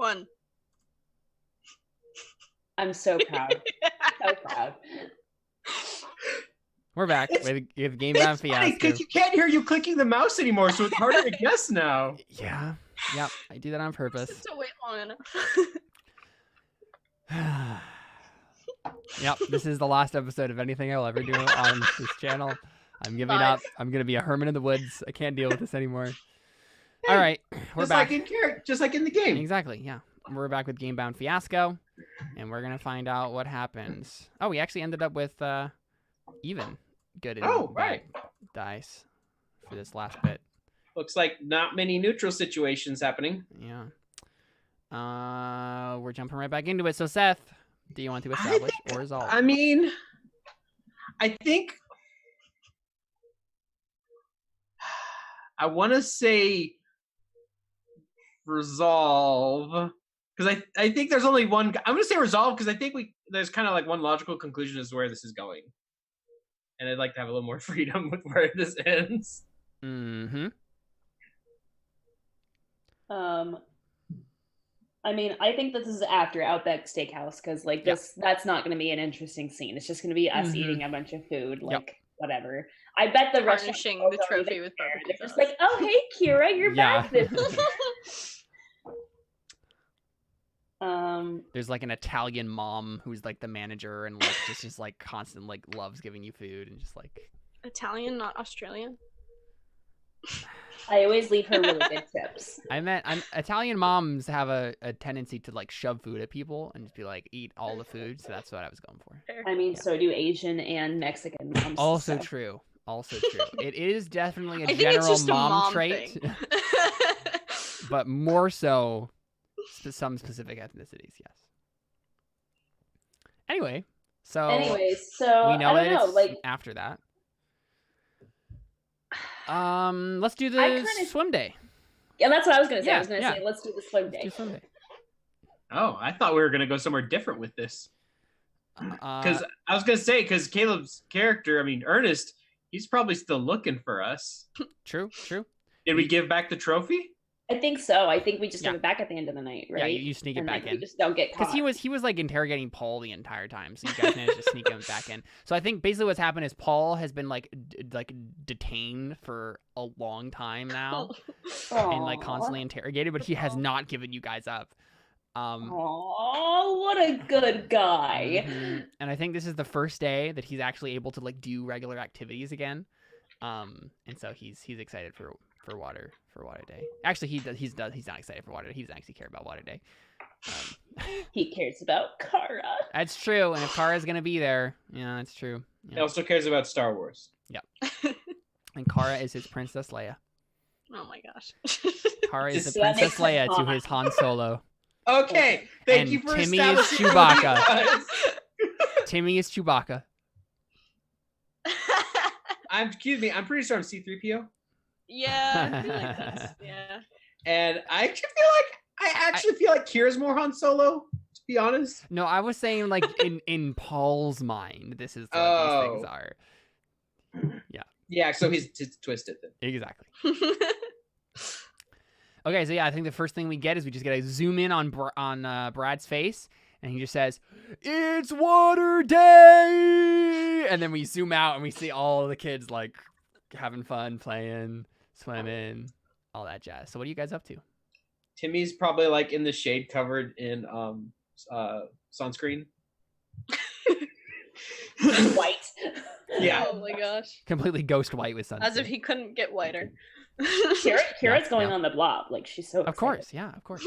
1. I'm so proud. So proud. We're back with Gamebound Fiasco. Because you can't hear you clicking the mouse anymore, so it's harder to guess now. Yeah. Yep. I do that on purpose. To wait long enough. Yep. This is the last episode of anything I'll ever do on this channel. I'm giving up. I'm gonna be a hermit in the woods. I can't deal with this anymore. Hey, all right, we're back. Just like in the game. Exactly. Yeah. We're back with Gamebound Fiasco, and we're gonna find out what happens. Oh, we actually ended up with even good and bad dice for this last bit. Looks like not many neutral situations happening. Yeah. We're jumping right back into it. So Seth, do you want to establish or resolve? I mean, I think I want to say resolve because I think there's only one. I'm going to say resolve because I think there's kind of like one logical conclusion as to where this is going, and I'd like to have a little more freedom with where this ends. Mm-hmm. I mean, I think this is after Outback Steakhouse because, like, that's not going to be an interesting scene. It's just going to be us eating a bunch of food, like whatever. I bet the Garnishing the trophy with barbecue sauce. It's like, oh hey, Keira, you're back this week. There's like an Italian mom who's like the manager and like just like constant like loves giving you food and just like Italian, not Australian. I always leave her really good tips. Italian moms have a tendency to like shove food at people and just be like, eat all the food. So that's what I was going for. I mean, so do Asian and Mexican moms. Also true. It is definitely a general mom trait, but more so some specific ethnicities. Yes. Anyway, so we know that it's like after that. Let's do the swim day. Yeah, that's what I was gonna say. I was gonna say let's do the swim day. Oh, I thought we were gonna go somewhere different with this. Because I was gonna say, because Caleb's character, I mean Ernest, he's probably still looking for us. True. Did we give back the trophy? I think so. I think we just give it back at the end of the night, right? Yeah, you sneak it back in. We just don't get caught. Because he was like interrogating Paul the entire time, so you guys managed to sneak him back in. So I think basically what's happened is Paul has been like detained for a long time now, and like constantly interrogated, but he has not given you guys up. Oh, what a good guy! And I think this is the first day that he's actually able to like do regular activities again. And so he's excited for water day. Actually, he's not excited for water day. He doesn't actually care about water day. He cares about Keira. That's true. And if Keira's gonna be there, yeah, that's true. Yeah. He also cares about Star Wars. Yeah. And Keira is his Princess Leia. Oh my gosh. Keira is the Princess Leia to his Han Solo. Okay, thank you for Timmy is Chewbacca. Timmy is Chewbacca. I'm pretty sure I'm C-3PO. Yeah, I feel like that's, yeah. And I actually feel like Kira's more Han Solo, to be honest. No, I was saying like in Paul's mind, this is what these things are. Yeah. Yeah, so he's twisted then. Exactly. Okay, so yeah, I think the first thing we get is we just get a zoom in on Brad's face, and he just says, "It's water day!" And then we zoom out and we see all the kids like having fun, playing, swimming, all that jazz. So what are you guys up to? Timmy's probably like in the shade covered in sunscreen. White. Yeah. Oh my gosh. Completely ghost white with sunscreen. As if he couldn't get whiter. Kira's going on the blob. Like she's so excited. Of course, yeah, of course.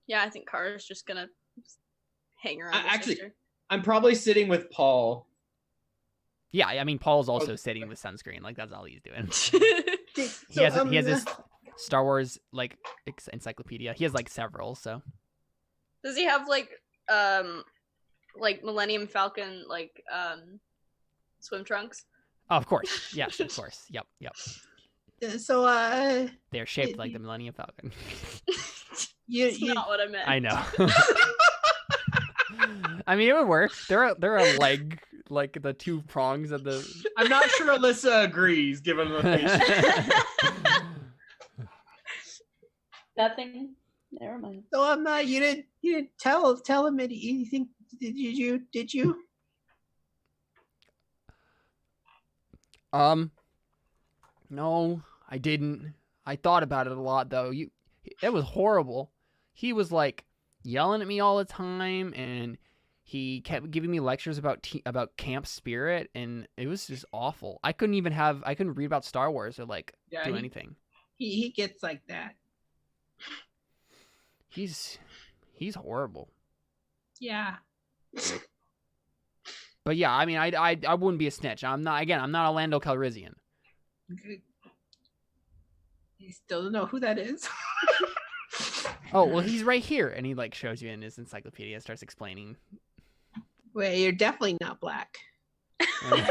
Yeah, I think Kara's just gonna hang around. Actually, I'm probably sitting with Paul. Yeah, I mean Paul's also sitting with sunscreen. Like that's all he's doing. He has this Star Wars like encyclopedia. He has like several. So does he have like Millennium Falcon swim trunks? Oh, of course. Yes, of course. Yep. So they're shaped like the Millennium Falcon. That's not what I meant. I know. I mean, it would work. They're a leg, like the two prongs of the. I'm not sure Alyssa agrees, given the face. Nothing. Never mind. So I'm not. You didn't tell him anything. Did you? No, I didn't. I thought about it a lot though. It was horrible. He was like yelling at me all the time, and he kept giving me lectures about camp spirit, and it was just awful. I couldn't read about Star Wars or do anything. He gets like that. He's horrible. Yeah. But yeah, I mean, I wouldn't be a snitch. I'm not a Lando Calrissian. You still don't know who that is? Oh, well, he's right here. And he shows you in his encyclopedia and starts explaining. Well, you're definitely not black. That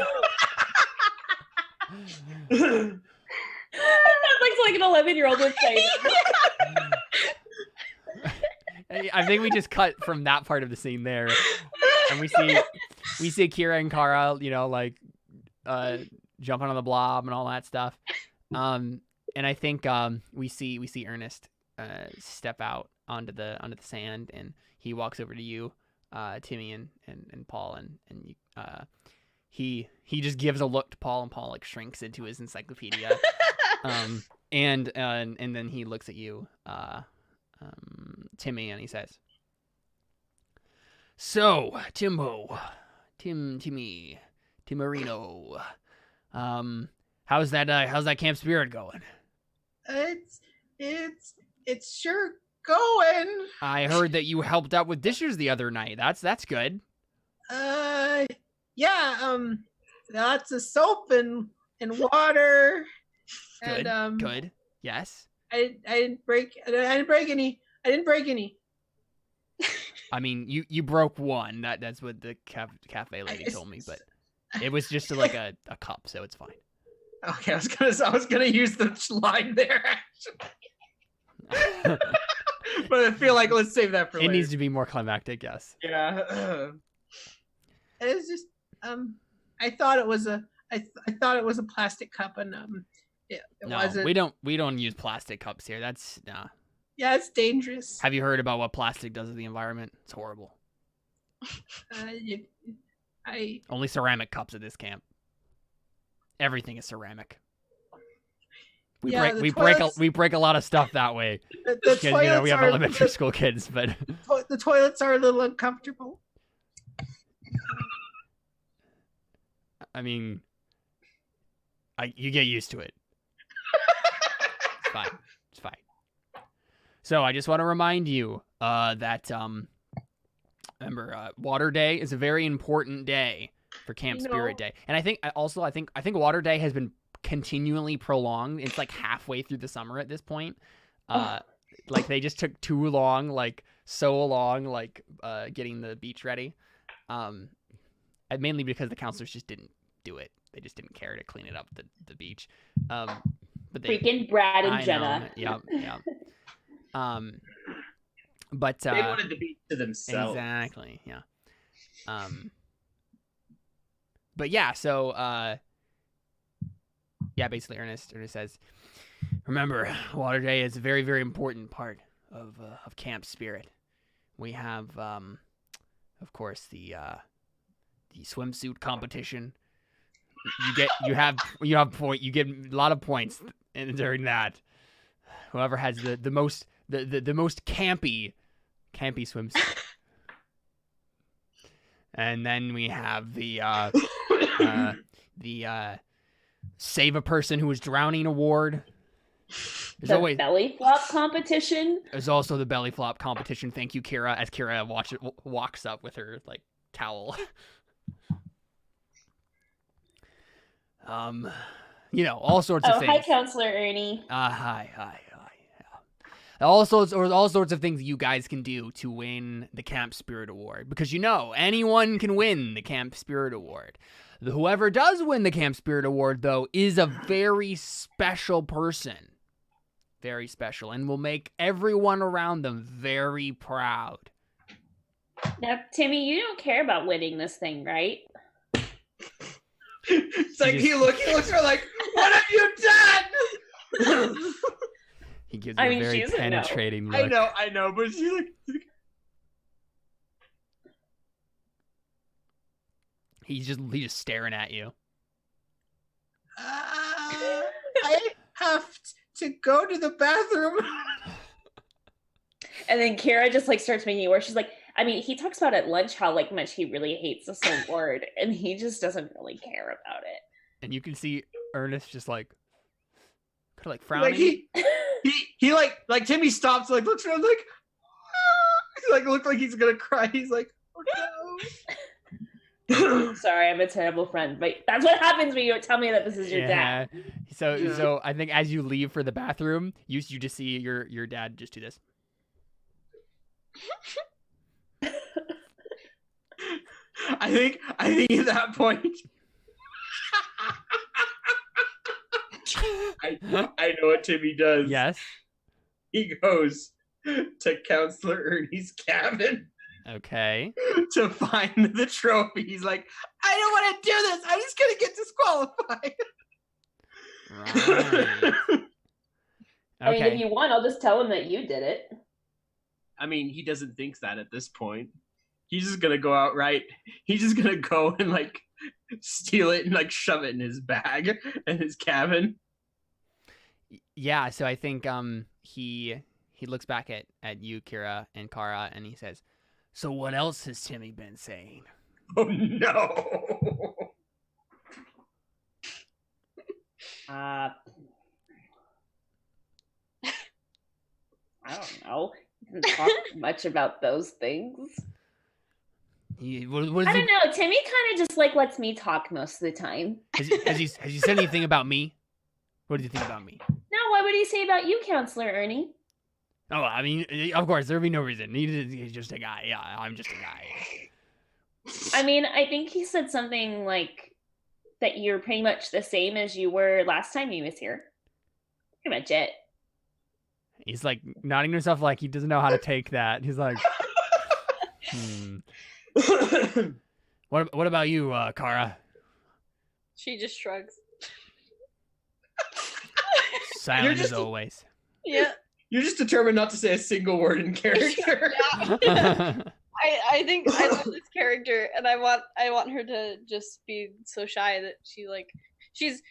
looks like an 11-year-old would say. I think we just cut from that part of the scene there. And we see Keira and Kara, jumping on the blob and all that stuff. And I think we see Ernest step out onto the sand, and he walks over to you, Timmy and Paul, and you, he just gives a look to Paul, and Paul shrinks into his encyclopedia. And then he looks at you, Timmy, and he says, "So, Timmy, Timmarino, how's that Camp Spirit going?" It's sure going. I heard that you helped out with dishes the other night. That's good. Yeah, lots of soap and water. Good. And, good. Yes. I didn't break any. I mean, you broke one. That's what the cafe lady told me, but it was just a cup, so it's fine. Okay, I was gonna use the line there, actually. But I feel like let's save that for later. It needs to be more climactic, yes. Yeah. It's just I thought it was a plastic cup, and it wasn't. We don't use plastic cups here. That's nah. Yeah, it's dangerous. Have you heard about what plastic does to the environment? It's horrible. Only ceramic cups at this camp. Everything is ceramic. We break a lot of stuff that way. Because we have elementary school kids, but the toilets are a little uncomfortable. I mean, you get used to it. It's fine. It's fine. So I just want to remind you that remember, Water Day is a very important day for Camp Spirit Day, and I think Water Day has been continually prolonged. It's halfway through the summer at this point. They just took too long, so long, getting the beach ready. Mainly because the counselors just didn't do it. They just didn't care to clean it up the beach. But freaking Brad and Jenna. Yeah. But they wanted the beach to themselves. Exactly. Yeah. But yeah, so basically Ernest says, remember, Water Day is a very, very important part of Camp Spirit. We have of course the swimsuit competition. You get a lot of points during that. Whoever has the most campy swimsuit. And then we have the save a person who is drowning award. There's belly flop competition. There's also the belly flop competition. Thank you, Keira. As Keira walks up with her towel. All sorts of things. Oh, hi, Counselor Ernie. Hi. All sorts of things you guys can do to win the Camp Spirit Award, because anyone can win the Camp Spirit Award. Whoever does win the Camp Spirit Award, though, is a very special person. Very special, and will make everyone around them very proud. Now, Timmy, you don't care about winning this thing, right? It's he looks for what have you done? He gives you a very penetrating look. I know, but she's like. He's just staring at you. I have to go to the bathroom. And then Keira just like starts making it worse. She's like, I mean, he talks about at lunch how like much he really hates this whole word, and he just doesn't really care about it. And you can see Ernest just like kind of like frowning. Like he like Timmy stops, like looks around, like he like looked like he's gonna cry. He's like, oh no. Sorry, I'm a terrible friend, but that's what happens when you tell me that this is your dad. So I think as you leave for the bathroom, you just see your dad just do this. I think at that point, I know what Timmy does. Yes. He goes to Counselor Ernie's cabin. Okay. To find the trophy. He's like, I don't want to do this. I'm just gonna get disqualified. Right. I mean, if you want, I'll just tell him that you did it. I mean, he doesn't think that at this point. He's just gonna go outright. He's just gonna go and like steal it and like shove it in his bag in his cabin. Yeah, so I think he looks back at you, Keira, and Kara, and he says, so what else has Timmy been saying? Oh no. I don't know. He doesn't talk much about those things. I don't know. Timmy kind of just like lets me talk most of the time. Has he said anything about me? What did you think about me? No, what would he say about you, Counselor Ernie? Oh, I mean, of course, there'd be no reason. He's just a guy. Yeah, I'm just a guy. I mean, I think he said something like that you're pretty much the same as you were last time he was here. Pretty much it. He's like nodding to himself like he doesn't know how to take that. He's like, What about you, Kara? She just shrugs. Silent as always. Yeah. You're just determined not to say a single word in character. I think I love this character, and I want her to just be so shy that she's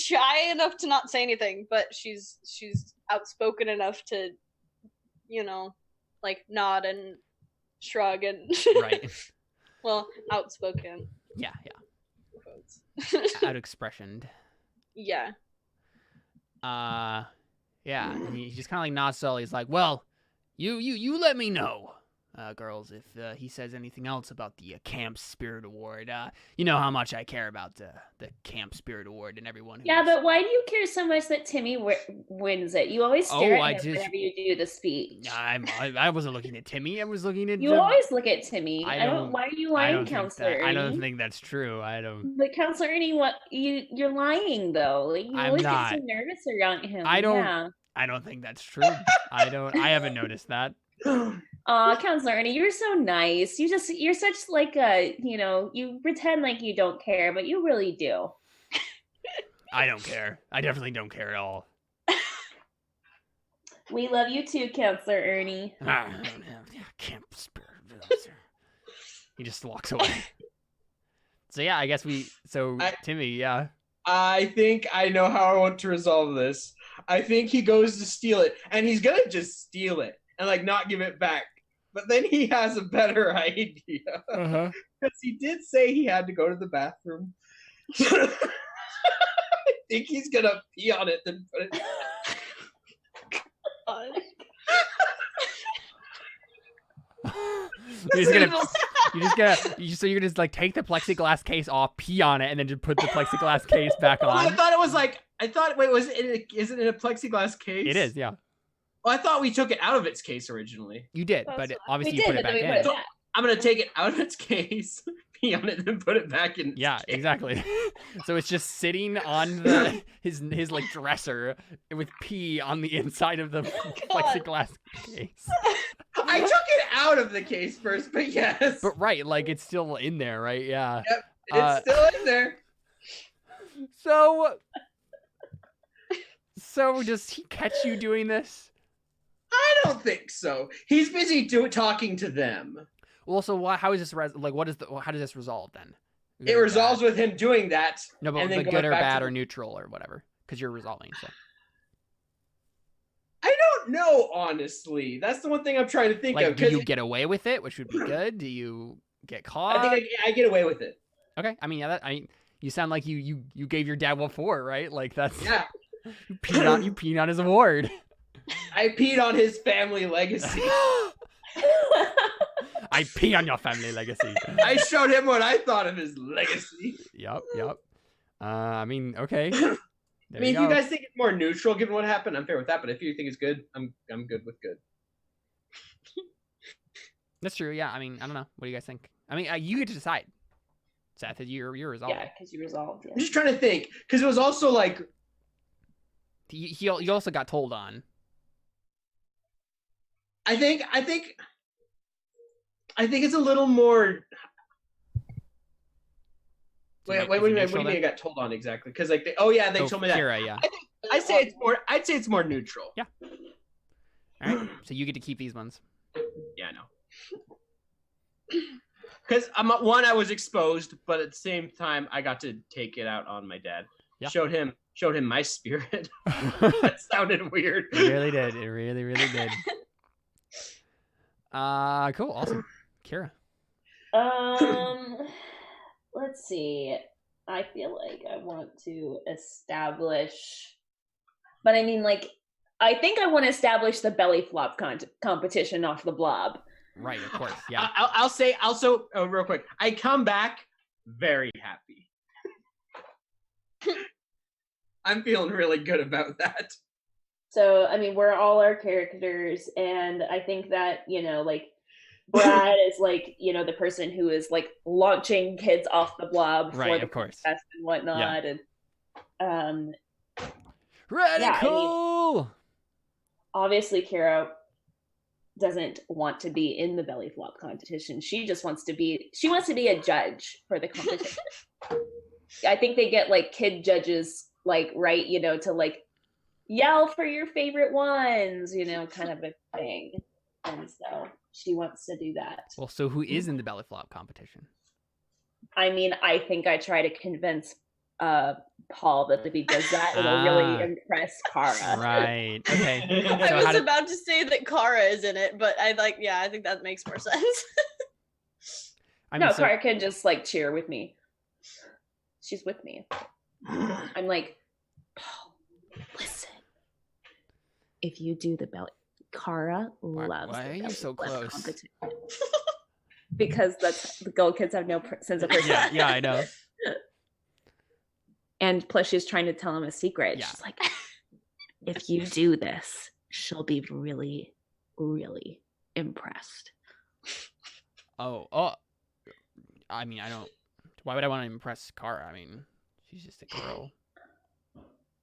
shy enough to not say anything, but she's outspoken enough to, like nod and shrug and right. Well, outspoken. Yeah. Out expressioned. Yeah. Yeah, and he just kind of like nods slowly. He's like, well, you let me know, girls, if he says anything else about the Camp Spirit Award. You know how much I care about the Camp Spirit Award and everyone. Yeah, but why do you care so much that Timmy wins it? You always stare at him whenever you do the speech. I wasn't looking at Timmy. I was looking at. You always look at Timmy. I don't. Why are you lying, Counselor Ernie? I don't think that's true. I don't. But Counselor Ernie, you're lying though. Like you always get so nervous around him. I don't. Yeah. I don't think that's true. I haven't noticed that. Counselor Ernie, you're so nice. You're such like you pretend like you don't care, but you really do. I don't care. I definitely don't care at all. We love you too, Counselor Ernie. Camp Spirit. He just walks away. So yeah, I guess Timmy, yeah. I think I know how I want to resolve this. I think he goes to steal it, and he's gonna just steal it and like not give it back. But then he has a better idea. Because he did say he had to go to the bathroom. I think he's gonna pee on it then put it back. You're just like take the plexiglass case off, pee on it, and then just put the plexiglass case back on. I thought it was like wait, is it in a plexiglass case? It is, yeah. Well, I thought we took it out of its case originally. You did, but obviously you put it back in. So I'm gonna take it out of its case, pee on it, and put it back in. Yeah, exactly. So it's just sitting on his like dresser with pee on the inside of the plexiglass case. I took it out of the case first, but yes. But right, like it's still in there, right? Yeah. Yep, it's still in there. So does he catch you doing this? I don't think so. He's busy talking to them. Well, so how is this how does this resolve then? It resolves with him doing that. No, but good or bad or neutral or whatever, because you're resolving. So I don't know, honestly. That's the one thing I'm trying to think of. Do you get away with it, which would be good? Do you get caught? I think I get away with it. Okay, I mean, yeah, you sound like you gave your dad what for, right? Like that's you peed on his award. I peed on his family legacy. I pee on your family legacy. I showed him what I thought of his legacy. Yep. I mean, okay. I mean, if you guys think it's more neutral given what happened, I'm fair with that. But if you think it's good, I'm good with good. That's true. Yeah. I mean, I don't know. What do you guys think? I mean, you get to decide. Seth, you're resolved. Yeah, because you resolved. Yeah. I'm just trying to think because it was also like he also got told on. I think it's a little more. Wait, what do you mean I got told on exactly? Because like they told me that. Keira, yeah. I'd say it's more neutral. Yeah. All right. So you get to keep these ones. Yeah, I know. Because I was exposed, but at the same time, I got to take it out on my dad. Yeah. Showed him my spirit. That sounded weird. It really did. It really, really did. Cool, awesome. Keira. Let's see. I feel like I want to establish, but I mean, like, I think I want to establish the belly flop competition off the blob. Right, of course, yeah. I'll say also real quick. I come back very happy. I'm feeling really good about that. So, I mean, we're all our characters, and I think that, like, Brad is, like, the person who is, like, launching kids off the blob right, for the of course. contest and whatnot, and, Radical! I mean, obviously, Keira doesn't want to be in the belly flop competition. She wants to be a judge for the competition. I think they get, like, kid judges, like, right, to, like, yell for your favorite ones, kind of a thing. And so she wants to do that. Well, so who is in the belly flop competition? I mean, I think I try to convince Paul that if he does that, it'll really impress Kara. Right. Okay. I was about to say that Kara is in it, but I think that makes more sense. Kara can just, like, cheer with me. She's with me. I'm like, Paul, listen. If you do the belly, Kara loves. Why are you so close? Because the girl kids have no sense of personality. Yeah, I know. And plus, she's trying to tell him a secret. Yeah. She's like, if you do this, she'll be really, really impressed. Oh. I mean, I don't. Why would I want to impress Kara? I mean, she's just a girl.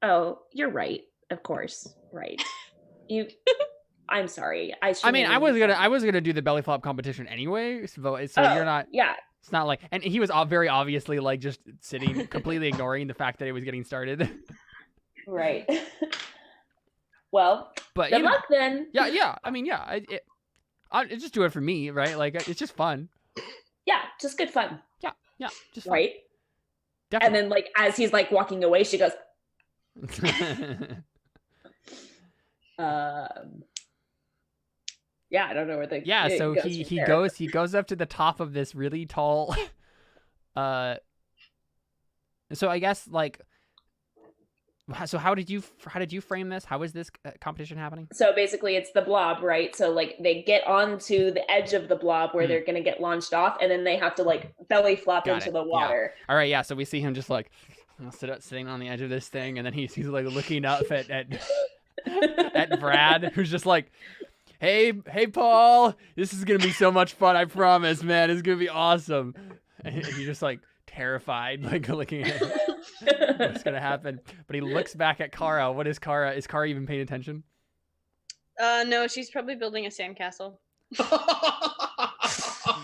Oh, you're right. Of course, right. I'm sorry. I was gonna do the belly flop competition anyway. So you're not. Yeah. It's not like, and he was very obviously like just sitting, completely ignoring the fact that it was getting started. Right. Well, but good luck then. Yeah. I mean, yeah. I just do it for me, right? Like it's just fun. Yeah, just good fun. Yeah, just fun. Right. Definitely. And then, like, as he's like walking away, she goes. Yeah, I don't know where the so he goes up to the top of this really tall so I guess, like, so how did you frame this? How is this competition happening? So basically it's the blob, right? So, like, they get onto the edge of the blob where they're gonna get launched off, and then they have to, like, belly flop into the water. Yeah. All right, yeah, so we see him just like sitting on the edge of this thing, and then he's like looking up at Brad, who's just like, Hey, Paul, this is going to be so much fun. I promise, man. It's going to be awesome. And he's just like terrified, like looking at what's going to happen. But he looks back at Kara. What is Kara? Is Kara even paying attention? No, she's probably building a sandcastle.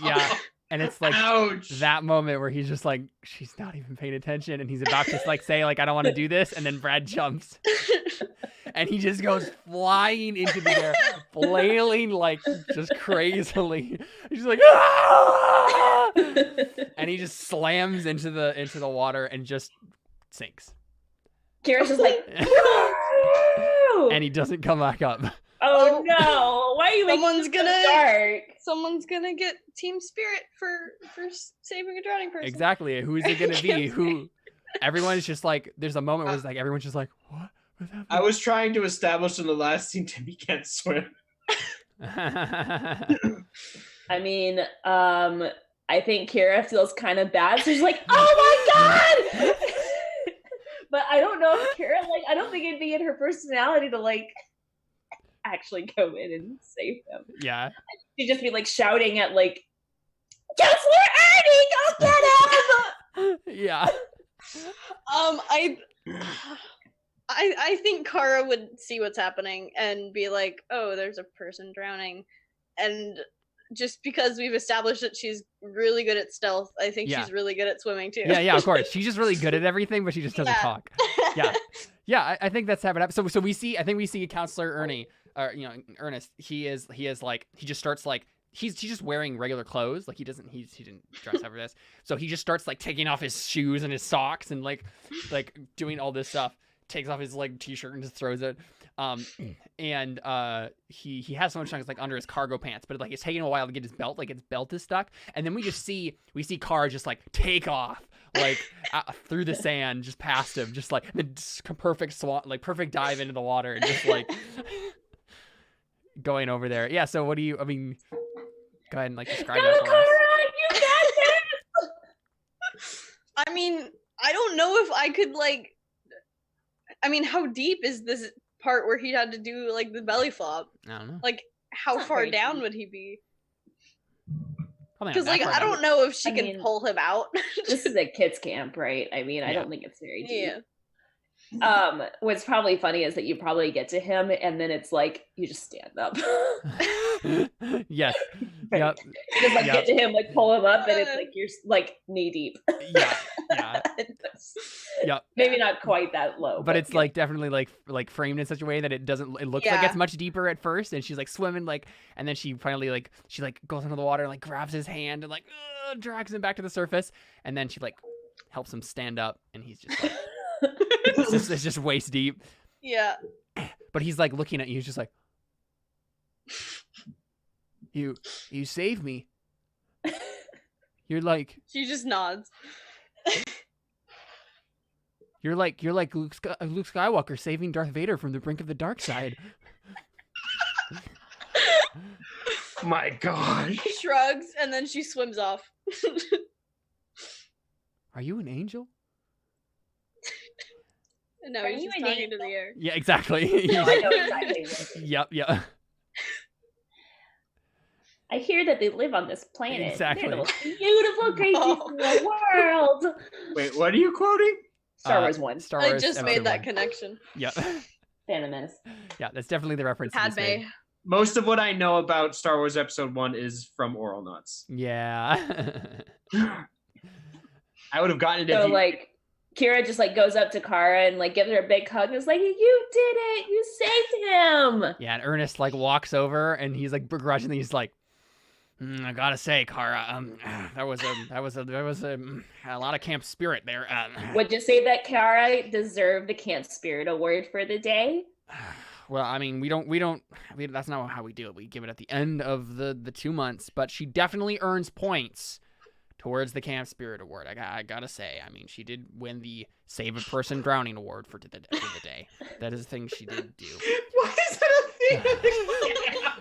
Yeah. And it's like Ouch. That moment where he's just like, she's not even paying attention. And he's about to like say, like, I don't want to do this. And then Brad jumps. And he just goes flying into the air, flailing like just crazily. He's like, ah! And he just slams into the water and just sinks. Kira's just like, and he doesn't come back up. oh no! Why are you making Someone's it gonna- so dark? Someone's gonna get team spirit for saving a drowning person. Exactly. Who is it gonna be? Who? Everyone's just like, there's a moment where it's like everyone's just like, what? What's happening? I was trying to establish in the last scene Timmy can't swim. I mean, I think Keira feels kind of bad. So she's like, oh my god! But I don't know if Keira, like, I don't think it'd be in her personality to, like, actually go in and save him. Yeah. She'd just be, like, shouting at, like, guess where Ernie? Go get him! Yeah. I think Kara would see what's happening and be like, oh, there's a person drowning. And just because we've established that she's really good at stealth, I think Yeah. she's really good at swimming too. Yeah, of course. She's just really good at everything, but she just doesn't Yeah. talk. Yeah. Yeah, I think that's happened. So I think we see Counselor Ernie, or Ernest. He just starts like he's just wearing regular clothes. Like he didn't dress up for this. So he just starts like taking off his shoes and his socks and like doing all this stuff. Takes off his like t-shirt and just throws it. And he has so much chunks like under his cargo pants, but like it's taking a while to get his belt. Like his belt is stuck, and then we see Kara just like take off like through the sand, just past him, just like perfect perfect dive into the water, and just like going over there. Yeah. So go ahead and like describe that for us. You got I mean, I don't know if I could like. I mean, how deep is this part where he had to do like the belly flop? I don't know. Like, how It's not far very down deep. would he be? Probably not Because that like far I down. don't know if she I can mean- pull him out. This is a kids camp, right? I mean, I Yeah. don't think it's very deep. Yeah. What's probably funny is that you probably get to him and then it's like you just stand up. Yes. Right. Yep. You just like Yep. get to him, like pull him up, and it's like you're like knee deep. Yeah. Yeah. Yep. Maybe not quite that low, But it's yeah. like definitely like framed in such a way that it looks like Yeah. it's much deeper at first, and she's like swimming and then she finally she goes into the water and like grabs his hand and like drags him back to the surface, and then she like helps him stand up, and he's just like it's just waist deep, Yeah. but he's like looking at you, he's just like, you saved me. You're like She just nods. You're like Luke Skywalker saving Darth Vader from the brink of the dark side. My God. Shrugs and then she swims off. Are you an angel? And now Are he's you just an talking to angel? the air. Yeah, exactly. No, I know exactly what- Yep. I hear that they live on this planet. Exactly. They're the most beautiful creatures Oh. in the world. Wait, what are you quoting? Star Wars 1. Star I Wars just Episode made that 1. connection. Yep. Phantom Menace. Yeah, that's definitely the reference. he just Padme. made. Most of what I know about Star Wars Episode 1 is from Oral Nuts. Yeah. I would have gotten it if So you... like Keira just like goes up to Kara and like gives her a big hug and is like, you did it! You saved him! Yeah, and Ernest like walks over and he's like begrudgingly, he's like, I gotta say, Kara, that was a lot of camp spirit there. Would you say that Kara deserved the Camp Spirit Award for the day? Well, I mean, we don't. That's not how we do it. We give it at the end of the 2 months, but she definitely earns points towards the Camp Spirit Award. I gotta say, I mean, she did win the Save a Person Drowning Award for the day. That is a thing she did do. Why is that a thing?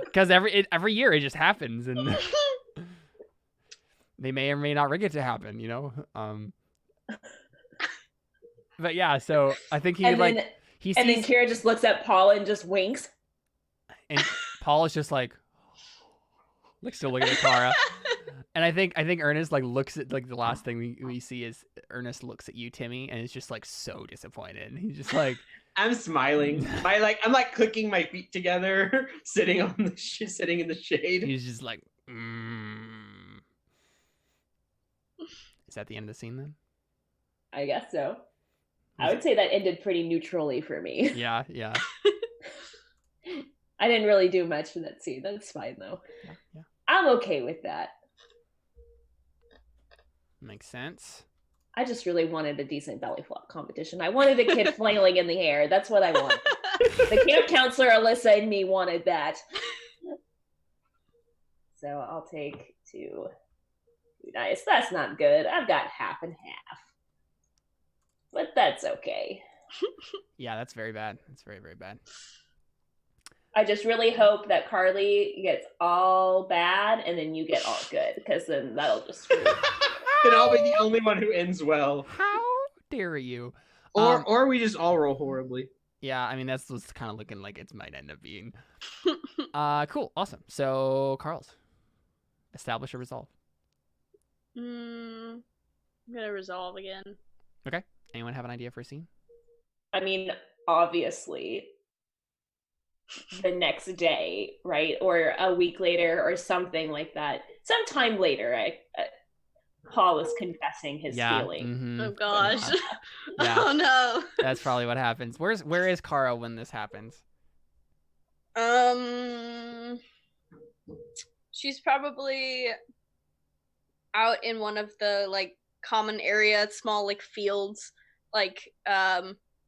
Because every year it just happens, and they may or may not rig it to happen, you know. But yeah, so I think he And like then, he and then sees, Keira just looks at Paul and just winks. and Paul is just like still looking at Kara. And I think Ernest like looks at like the last thing we see is Ernest looks at you, Timmy, and is just like so disappointed. And he's just like, I'm smiling. I'm like clicking my feet together, sitting in the shade. he's just like, Is that the end of the scene then? I guess so. I would say that ended pretty neutrally for me. Yeah. I didn't really do much for that scene. That's fine though. Yeah. I'm okay with that. Makes sense. I just really wanted a decent belly flop competition. I wanted a kid flailing in the air. That's what I wanted. The camp counselor, Alyssa, and me wanted that. So I'll take 2 dice. That's not good. I've got half and half. But that's okay. Yeah, that's very bad. That's very, very bad. I just really hope that Carly gets all bad and then you get all good, because then that'll just screw it. Then I'll be the only one who ends well. How dare you? Or we just all roll horribly. Yeah, I mean, that's what's kind of looking like it might end up being. Cool. Awesome. So, Carl's. Establish a resolve. I'm gonna resolve again. Okay. Anyone have an idea for a scene? I mean, obviously, the next day, right? Or a week later or something like that. Sometime later, Paul is confessing his feeling. Mm-hmm. Oh gosh. Yeah. Oh no. That's probably what happens. Where is Kara when this happens? She's probably out in one of the like common area, small like fields, like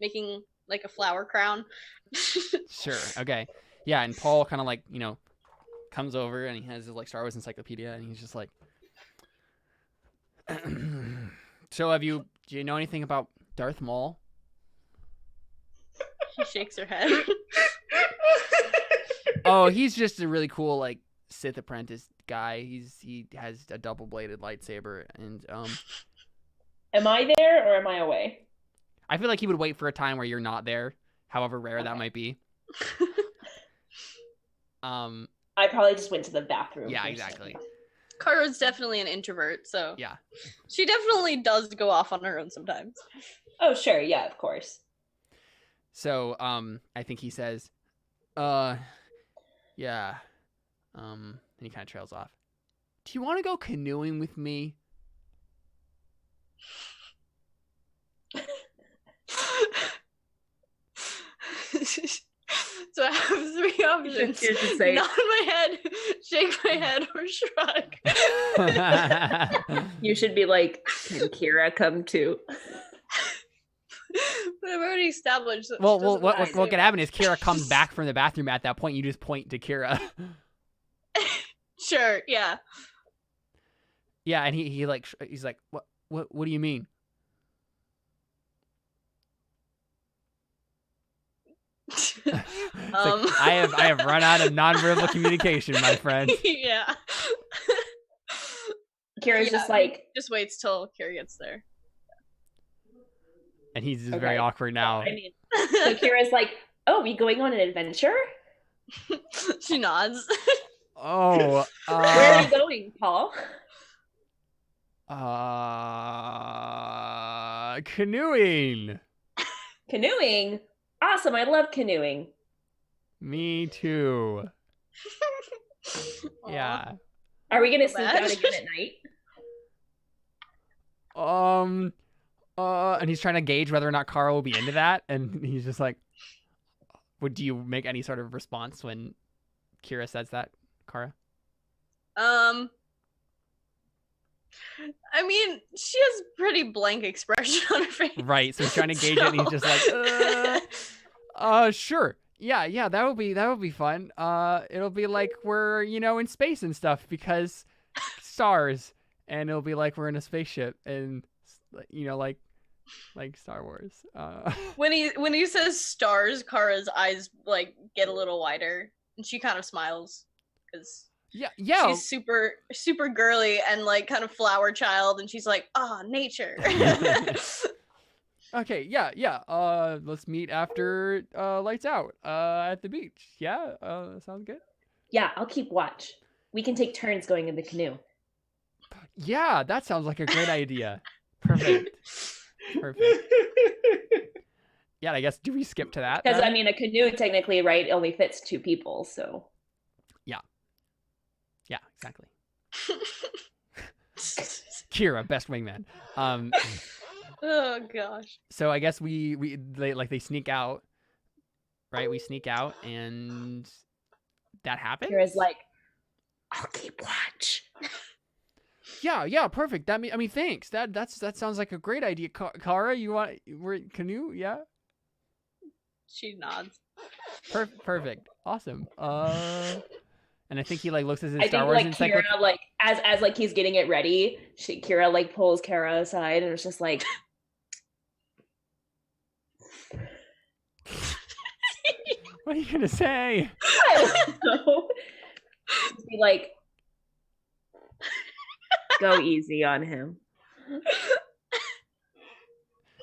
making like a flower crown. Sure. Okay. Yeah, and Paul kind of like, comes over and he has his like Star Wars encyclopedia and he's just like, so do you know anything about Darth Maul? She shakes her head. Oh, he's just a really cool like Sith apprentice guy. He has a double-bladed lightsaber and Am I there or am I away? I feel like he would wait for a time where you're not there, however rare that might be. I probably just went to the bathroom. Yeah, exactly. Kara's definitely an introvert, so yeah, she definitely does go off on her own sometimes. Oh, sure, yeah, of course. So, I think he says, yeah, and he kind of trails off. Do you want to go canoeing with me? So I have 3 options. Nod my head, shake my head, or shrug. You should be like, can Keira come too? But I've already established that. Well, what can happen is Keira comes back from the bathroom at that point. You just point to Keira. Sure, yeah. Yeah, and he's like, what do you mean? I have run out of nonverbal communication, my friend. Yeah. Keira's just like, just waits till Keira gets there. And he's just very awkward now. I mean, so Keira's like, oh, we going on an adventure? She nods. Oh. Where are you going, Paul? Canoeing. Canoeing? Awesome, I love canoeing. Me too. Yeah. Are we gonna sneak out again at night? And he's trying to gauge whether or not Kara will be into that, and he's just like, do you make any sort of response when Keira says that, Kara? I mean, she has pretty blank expression on her face. Right, so he's trying to gauge it, and he's just like, sure. Yeah, that would be fun. It'll be like we're, in space and stuff because stars, and it'll be like we're in a spaceship and, like Star Wars. When he says stars, Kara's eyes like get a little wider, and she kind of smiles because yeah, she's super super girly and like kind of flower child, and she's like, nature. Okay, yeah. Let's meet after lights out at the beach. Yeah, sounds good. Yeah, I'll keep watch. We can take turns going in the canoe. Yeah, that sounds like a great idea. Perfect. Yeah, I guess, do we skip to that? Because, I mean, a canoe technically, right, only fits 2 people, so. Yeah, exactly. Keira, best wingman. Oh gosh. So I guess they sneak out, right? We sneak out, and that happens. Kira's like, I'll keep watch. Yeah, perfect. Thanks. That sounds like a great idea. Kara, you want canoe? Yeah. She nods. Perfect. Awesome. And I think he like looks at his I Star think Wars like encyclopedia. Keira, like as like he's getting it ready, Keira like pulls Kara aside and it's just like, What are you gonna say? I don't know. Be like, go easy on him.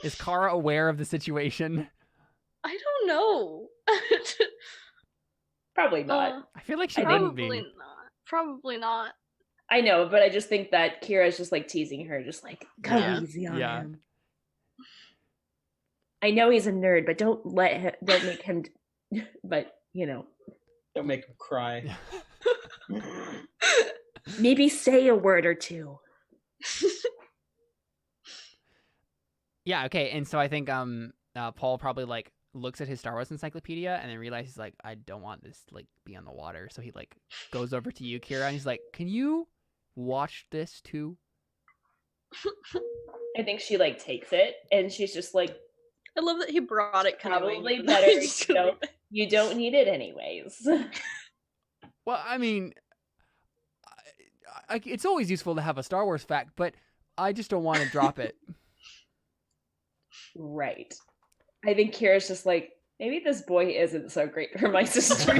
Is Kara aware of the situation? I don't know. Probably not. I feel like she I wouldn't Probably be. not. Probably not. I know, but I just think that Kira's just like teasing her, just like, go Yeah. easy on Yeah. him. I know he's a nerd, but don't make him. But you know, Don't make him cry. maybe say a word or two. Yeah. Okay. And so I think Paul probably like looks at his Star Wars encyclopedia and then realizes like I don't want this to like be on the water. So he like goes over to you, Keira, and he's like, "Can you watch this too?" I think she like takes it, and she's just like, I love that he brought it canoeing. probably better. You don't need it anyways. Well, I mean, it's always useful to have a Star Wars fact, but I just don't want to drop it. Right. I think Kira's just like, maybe this boy isn't so great for my sister.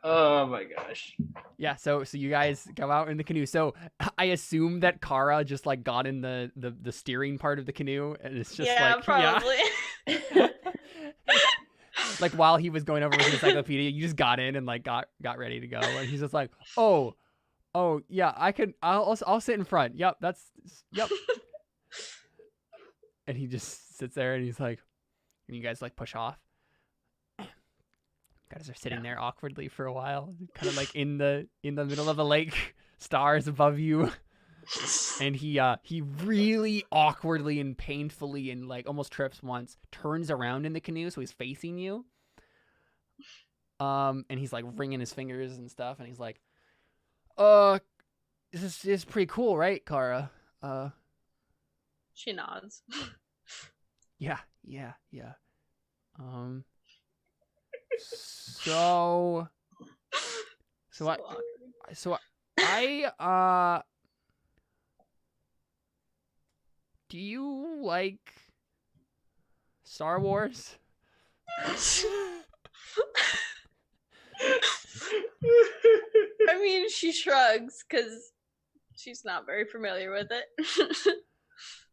Oh my gosh. Yeah, so you guys go out in the canoe. So I assume that Kara just like got in the steering part of the canoe, and it's just like probably. Yeah. Like while he was going over with the encyclopedia, you just got in and like got ready to go, and he's just like, oh yeah, I'll sit in front. Yep. And he just sits there and he's like, and you guys like push off. You guys are sitting there awkwardly for a while, kind of like in the middle of the lake, stars above you. And he really awkwardly and painfully and like almost trips once, turns around in the canoe so he's facing you. And he's like wringing his fingers and stuff, and he's like, this is pretty cool, right, Kara? She nods. Yeah. So I do you like Star Wars? I mean, she shrugs because she's not very familiar with it.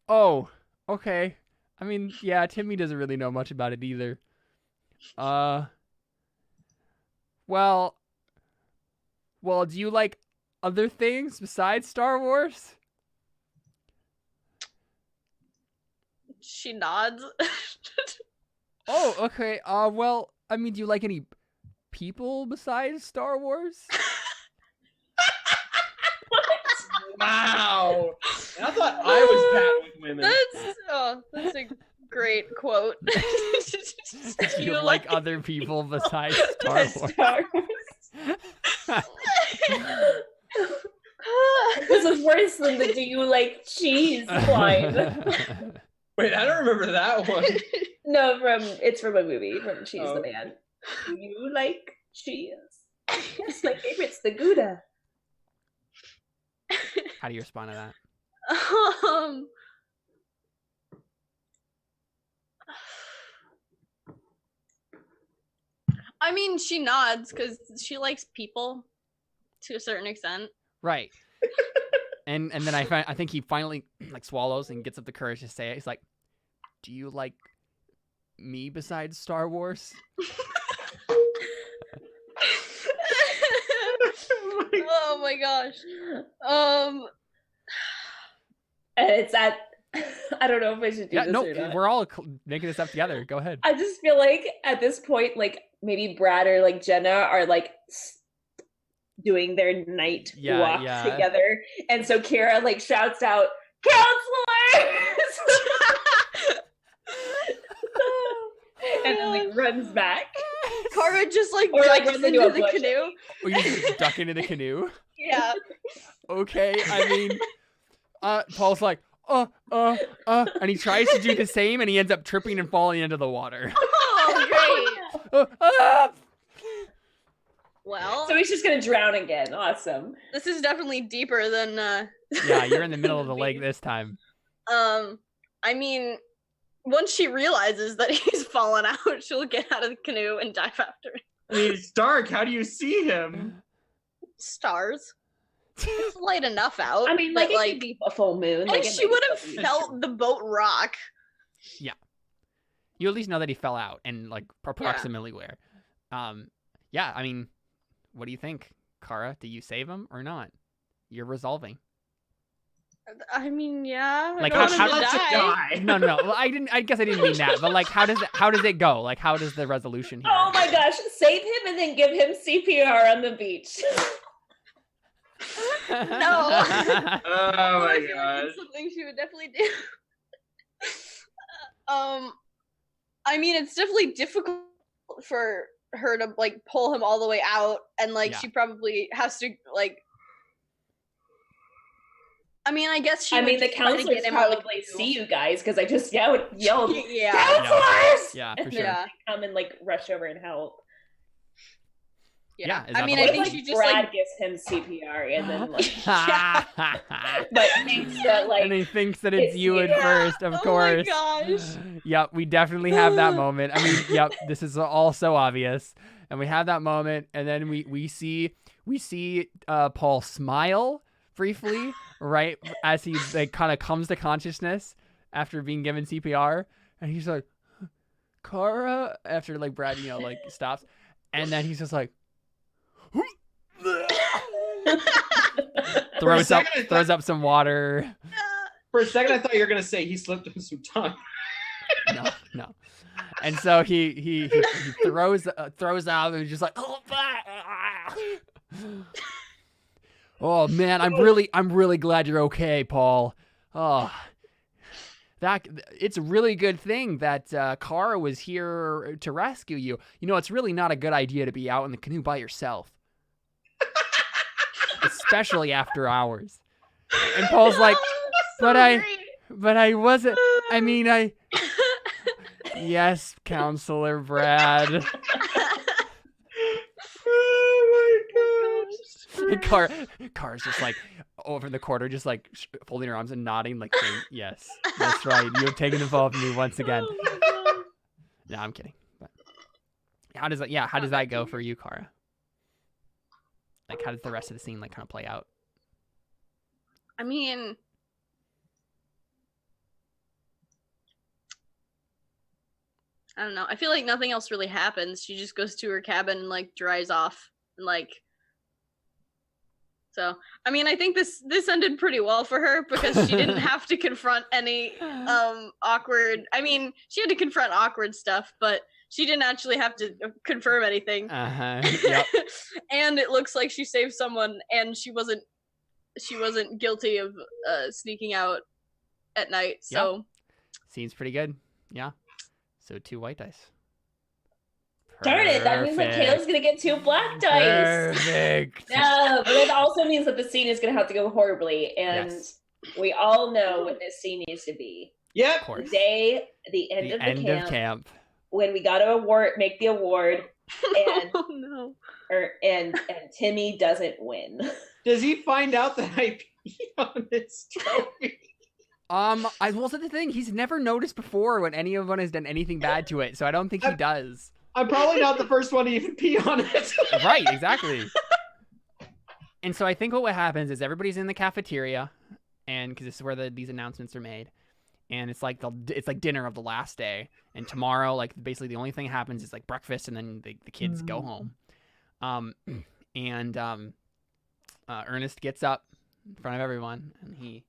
Oh, okay. I mean, yeah, Timmy doesn't really know much about it either. Well, do you like other things besides Star Wars? She nods. Oh, okay. Well, I mean, do you like any people besides Star Wars? Wow. I thought I was bad with women. That's a great quote. Do you like other people besides Star Wars? This is worse than the do you like cheese line. Wait, I don't remember that one. No, it's from a movie, from Cheese Oh. the Man. Do you like cheese? Yes, my favorite's the Gouda. How do you respond to that? I mean, she nods because she likes people to a certain extent. Right. And then I think he finally like swallows and gets up the courage to say it. He's like, "Do you like me besides Star Wars?" Oh my gosh. And it's at, I don't know if I should do this or not. We're all making this up together. Go ahead. I just feel like at this point, like maybe Brad or like Jenna are like doing their night walk together. And so Keira like shouts out, "Counselor!" runs back. Kara just like Or, like, ducks runs into into a the bush. canoe. Or you just duck into the canoe. Yeah. Okay, I mean, Paul's like, and he tries to do the same, and he ends up tripping and falling into the water. Oh, great. Well, So he's just gonna drown again. Awesome. this is definitely deeper than. Yeah, you're in the middle of the lake this time. I mean, once she realizes that he's fallen out, she'll get out of the canoe and dive after him. I mean, it's dark. How do you see him? Stars. It's light enough out. I mean, but, like, it could be a full moon. and Like, she would have felt the boat rock. You at least know that he fell out and like approximately where. Yeah, I mean, what do you think, Kara? Do you save him or not? You're resolving. I mean, yeah. Like, I how don't want Let's him to die. die. No. Well, I guess I didn't mean that. But like, how does it go? Like, how does the resolution here? Oh my gosh! Save him and then give him CPR on the beach. No. Oh my I feel like gosh. it's something she would definitely do. I mean, it's definitely difficult for her to like pull him all the way out, and like Yeah. she probably has to like. I mean, I guess she. I would mean, the just try to counselors get him out of the probably canoe. see you guys because I just yelled, Yeah. counselors! Yeah, for And sure. then Yeah. they come and like rush over and help. Yeah, is I that mean, the I What think if, she like, just Brad like. gives him CPR and then like, and but thinks that like he thinks that it's it's you at you. first, of Oh course. my gosh. Yep, we definitely have that moment. I mean, yep, this is all so obvious, and we have that moment, and then we see Paul smile briefly, right as he like kind of comes to consciousness after being given CPR, and he's like, Kara, after like Brad, like stops, and then he's just like. throws up some water. For a second, I thought you were gonna say he slipped him some tongue. No. And so he throws out and he's just like, oh man, I'm really glad you're okay, Paul. Oh, it's a really good thing that Kara was here to rescue you. It's really not a good idea to be out in the canoe by yourself. Especially after hours. And Paul's like, but I wasn't, I mean, yes, Counselor Brad. Oh my And Kara's just like over in the corner, just like folding her arms and nodding, like saying, yes, that's right. You have taken the fall from me once again. No, I'm kidding. But how does that go for you, Kara? Like, how does the rest of the scene like kind of play out? I mean, I don't know. I feel like nothing else really happens. She just goes to her cabin and like dries off and like. So I mean, I think this ended pretty well for her because she didn't have to confront any awkward. I mean, she had to confront awkward stuff, but she didn't actually have to confirm anything. Yep. And it looks like she saved someone, and she wasn't guilty of sneaking out at night. So Seems pretty good. Yeah. So 2 white dice. darn it, that means that Kayla's gonna get 2 black dice. Perfect. No, but it also means that the scene is gonna have to go horribly, and we all know what this scene needs to be. Yep. Of course. The end of camp. When we got to make the award, and oh no. and Timmy doesn't win. Does he find out that I peed on his trophy? I well, that's the thing. He's never noticed before when anyone has done anything bad to it, so I don't think he does. I'm probably not the first one to even pee on it. Right, exactly. And so I think what happens is everybody's in the cafeteria, and because this is where these announcements are made, and it's like dinner of the last day, and tomorrow, like basically the only thing that happens is like breakfast, and then the kids go home. Ernest gets up in front of everyone, and he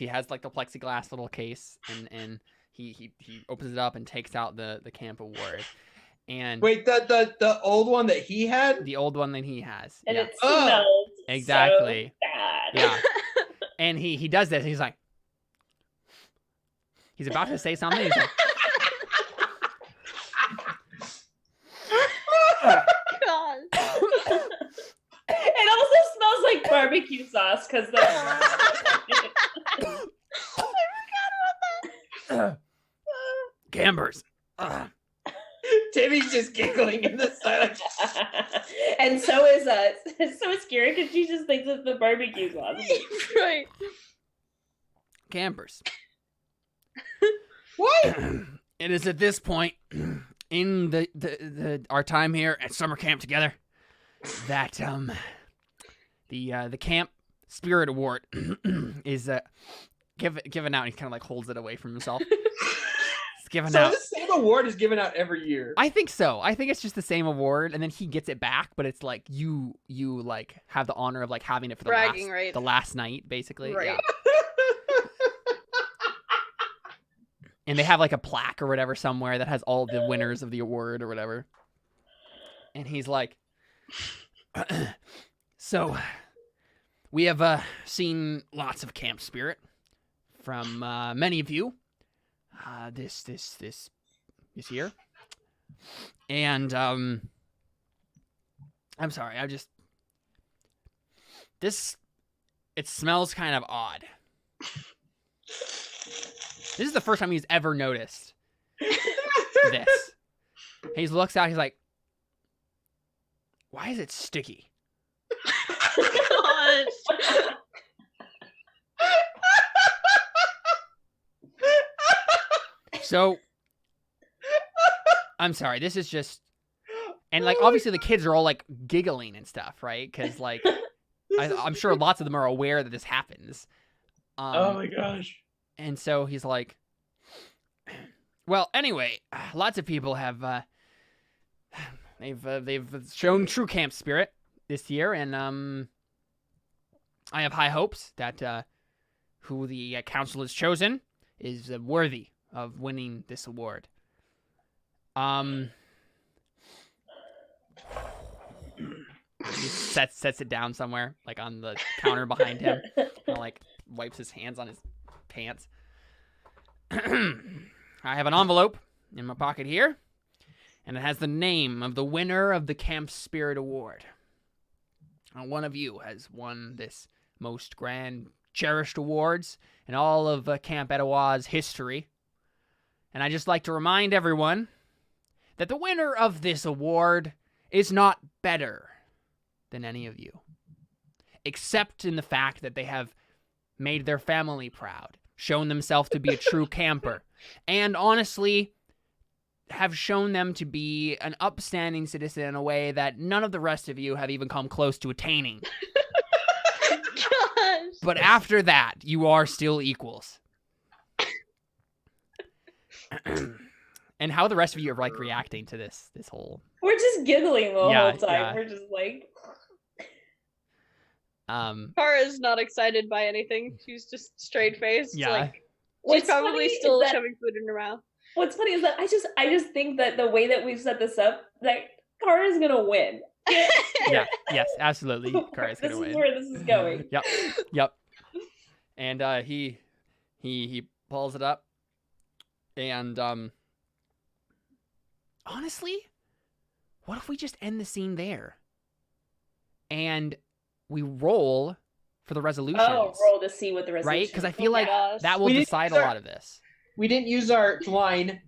has like the plexiglass little case, and he opens it up and takes out the camp award. And wait, the old one that he had? The old one that he has. And yeah. it smells Exactly. so bad. Yeah. And he does this, and he's like, he's about to say something. He's like, barbecue sauce because the. Gambers. Timmy's just giggling in the side. And so is Keira because she just thinks it's the barbecue sauce. Right. Gambers. What? It is at this point in the our time here at summer camp together that the camp spirit award is given out. And he kind of like holds it away from himself. It's given out. So the same award is given out every year. I think so. I think it's just the same award, and then he gets it back. But it's like you like have the honor of like having it for the last night, basically. Right. Yeah. And they have like a plaque or whatever somewhere that has all the winners of the award or whatever. And he's like, so we have seen lots of camp spirit from many of you this year. And I'm sorry, it smells kind of odd. This is the first time he's ever noticed this. He looks out, he's like, why is it sticky? Gosh. So, I'm sorry, this is just... And, like, obviously the kids are all, like, giggling and stuff, right? Because, like, I'm sure lots of them are aware that this happens. Oh my gosh. And so he's like, well, anyway, lots of people have, they've shown true camp spirit this year, and, I have high hopes that, who the council has chosen is worthy of winning this award. He sets it down somewhere, like on the counter behind him, and like wipes his hands on his pants. I have an envelope in my pocket here, and it has the name of the winner of the Camp Spirit Award. One of you has won this most grand, cherished awards in all of Camp Etowah's history. And I just like to remind everyone that the winner of this award is not better than any of you, except in the fact that they have made their family proud, shown themselves to be a true camper, and honestly have shown them to be an upstanding citizen in a way that none of the rest of you have even come close to attaining. Gosh. But after that, you are still equals. And how the rest of you are like reacting to this whole... We're just giggling the whole time. Yeah. We're just like... Kara's not excited by anything. She's just straight faced. Yeah. Like she's What's probably funny still is that- shoving food in her mouth. What's funny is that I just think that the way that we've set this up, that Kara's gonna win. Yeah, yes, absolutely. Kara's gonna win. This is where this is going. Yep. And he pulls it up, and honestly, what if we just end the scene there, and we roll for the resolutions? Oh, roll to see what the resolution. Right? Because I feel like Yes. that will We didn't decide a start- lot of this. We didn't use our line.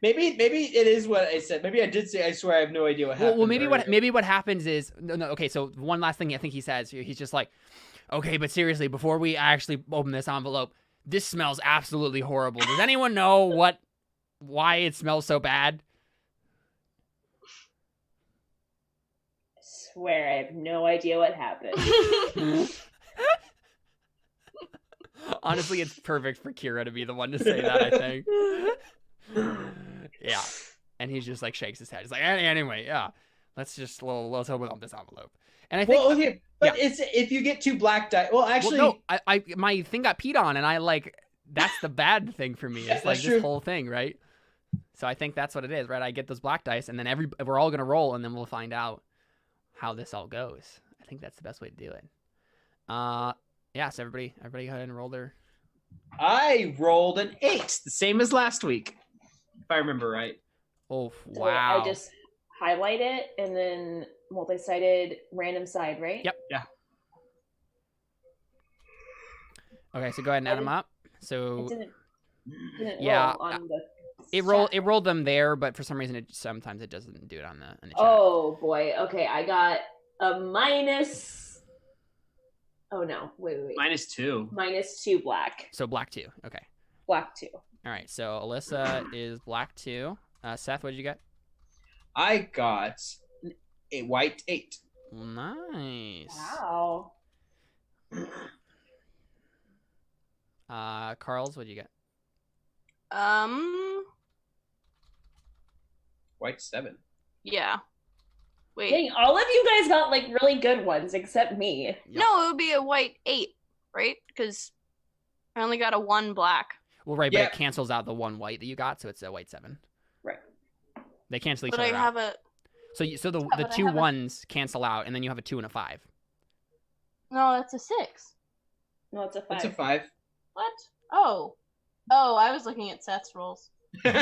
Maybe it is what I said. Maybe I did say I swear I have no idea what happened. Well, maybe earlier. what happens is no. Okay, so one last thing I think he says, he's just like, okay, but seriously, before we actually open this envelope, this smells absolutely horrible. Does anyone know why it smells so bad? I swear I have no idea what happened. Honestly, it's perfect for Keira to be the one to say that, I think. Yeah. And he just like shakes his head. He's like, anyway, yeah. Let's open up this envelope. And I think Well, okay, but it's if you get two black die. Well, actually, no, I my thing got peed on, and I like that's the bad thing for me. It's like That's this true. whole thing, right? So I think that's what it is, right? I get those black dice, and then we're all gonna roll, and then we'll find out how this all goes. I think that's the best way to do it. Yeah, so everybody go ahead and roll their... I rolled an 8, the same as last week, if I remember right. Oh, So wow. highlight it and then multi-sided random side, right? Yep. Yeah. Okay, so go ahead and add them up. It So didn't Yeah, roll on the it rolled them there, but for some reason sometimes it doesn't do it on the chat. Oh boy. Okay, I got a minus. Oh no! Wait. -2. -2 black. So black 2. Okay. Black 2. All right. So Alyssa is black 2. Seth, what did you get? I got a white 8. Nice. Wow. Carl's, what did you get? White 7. Yeah. Wait. Dang, all of you guys got like really good ones except me. Yep. No, it would be a white 8, right? Because I only got a 1 black. Well, right, Yeah. but it cancels out the 1 white that you got, so it's a white 7. Right. They cancel each But other I out. have a. So the but I 2 have a- 1s cancel out, and then you have a 2 and a 5. No, that's a 6. No, it's a 5. That's a 5. What? Oh. Oh, I was looking at Seth's rolls. Very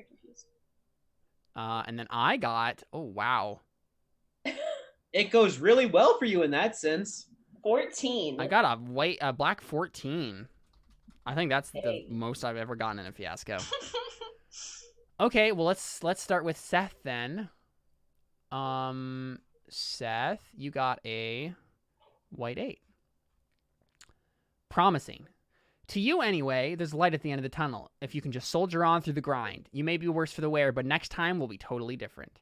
confused. And then I got, oh wow, It goes really well for you in that sense. 14. I got a black 14. I think that's the Hey. most I've ever gotten in a Fiasco. Okay, well let's start with Seth then. Seth, you got a white 8. Promising. To you anyway, there's light at the end of the tunnel. If you can just soldier on through the grind. You may be worse for the wear, but next time will be totally different.